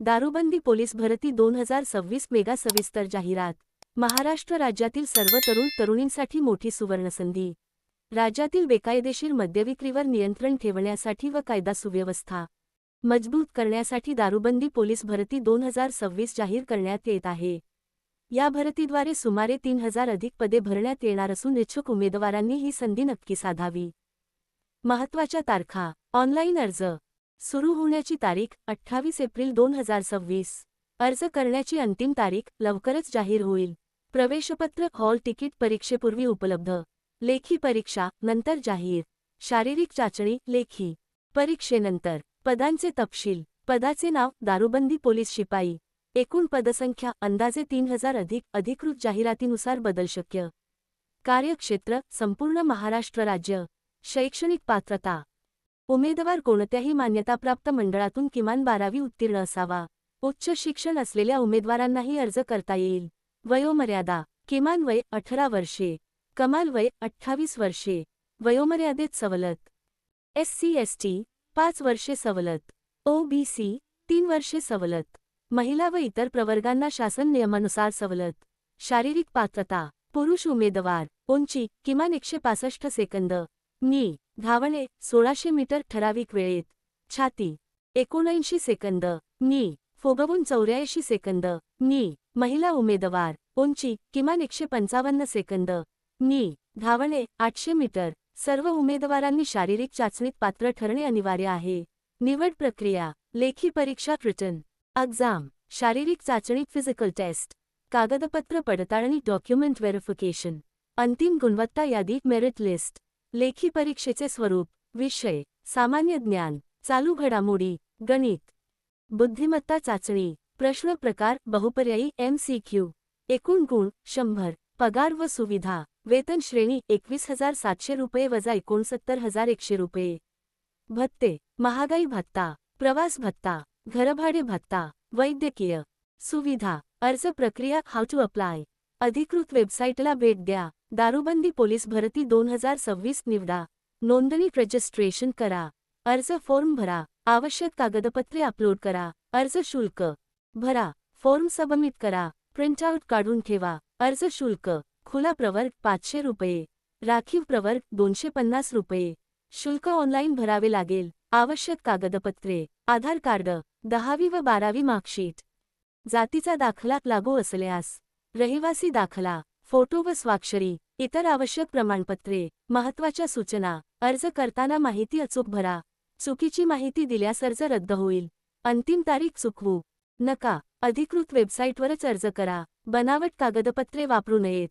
दारूबंदी पोलीस भरती 2026 मेगा सविस्तर जाहिरात। महाराष्ट्र राज्यातील सर्व तरुण तरुणींसाठी मोठी सुवर्णसंधी। राज्यातील बेकायदेशीर मद्यविक्रीवर नियंत्रण ठेवण्यासाठी व कायदा सुव्यवस्था मजबूत करण्यासाठी दारूबंदी पोलीस भरती 2026 जाहीर करण्यात येत आहे। या भरतीद्वारे सुमारे 3000 अधिक पदे भरण्यात येणार असून इच्छुक उमेदवारांनी ही संधी नक्की साधावी। महत्त्वाच्या तारखा। ऑनलाईन अर्ज सुरू होण्याची तारीख 28 एप्रिल 2026। अर्ज करण्याची अंतिम तारीख लवकरच जाहीर होईल। प्रवेशपत्र हॉल तिकीट परीक्षेपूर्वी उपलब्ध। लेखी परीक्षा नंतर जाहीर। शारीरिक चाचणी लेखी परीक्षेनंतर। पदांचे तपशील। पदाचे नाव दारूबंदी पोलीस शिपाई। एकूण पदसंख्या अंदाजे 3000 अधिकृत जाहिरातीनुसार बदल शक्य। कार्यक्षेत्र संपूर्ण महाराष्ट्र राज्य। शैक्षणिक पात्रता उमेदवार कोणत्याही मान्यताप्राप्त मंडळातून किमान 12वी उत्तीर्ण असावा। उच्च शिक्षण असलेल्या उमेदवारांनाही अर्ज करता येईल। वयोमर्यादा किमान वय 18 वर्षे, कमाल वय 28 वर्षे। वयोमर्यादेत सवलत। SC/ST 5 वर्षे सवलत। OBC 3 वर्षे सवलत। महिला व इतर प्रवर्गांना शासन नियमानुसार सवलत। शारीरिक पात्रता पुरुष उमेदवार उंची किमान 165 सेकंद, मी धावणे 1600 मीटर ठराविक वेळेत, छाती 79 सेकंद, मी फुगवून 84 सेकंद, मी महिला उमेदवार उंची किमान 155 सेकंद, मी धावणे 800 मीटर। सर्व उमेदवारांनी शारीरिक चाचणीत पात्र ठरणे अनिवार्य आहे। निवड प्रक्रिया लेखी परीक्षा रिटन एक्झाम, शारीरिक चाचणी फिजिकल टेस्ट, कागदपत्र पडताळणी डॉक्युमेंट व्हेरिफिकेशन, अंतिम गुणवत्ता यादी मेरिट लिस्ट। लेखी परीक्षेचे स्वरूप विषय सामान्य ज्ञान, चालू घडामोडी, गणित, बुद्धिमत्ता चाचणी, प्रश्न प्रकार बहुपर्यायी MCQ। एकूण गुण 100। पगार व सुविधा वेतन श्रेणी 21,700 रुपये वजा 69,100 रुपये। भत्ते महागाई भत्ता, प्रवास भत्ता, घरभाडे भत्ता, वैद्यकीय सुविधा। अर्ज प्रक्रिया हाऊ टू अप्लाय। अधिकृत वेबसाईटला भेट द्या। दारूबंदी पोलीस भरती 2026 निवडा। नोंदणी रजिस्ट्रेशन करा। अर्ज फॉर्म भरा। आवश्यक कागदपत्रे अपलोड करा। अर्ज शुल्क भरा। फॉर्म सबमिट करा। प्रिंटआउट काढून ठेवा। अर्ज शुल्क खुला प्रवर्ग 500 रुपये, राखीव प्रवर्ग 250 रुपये। शुल्क ऑनलाईन भरावे लागेल। आवश्यक कागदपत्रे आधार कार्ड, 10वी व 12वी मार्कशीट, जातीचा दाखला लागू असल्यास, रहिवासी दाखला, फोटो व स्वाक्षरी, इतर आवश्यक प्रमाणपत्रे। महत्त्वाच्या सूचना अर्ज करताना माहिती अचूक भरा। चुकीची माहिती दिल्यास अर्ज रद्द होईल। अंतिम तारीख चुकवू नका। अधिकृत वेबसाईटवरच अर्ज करा। बनावट कागदपत्रे वापरू नयेत।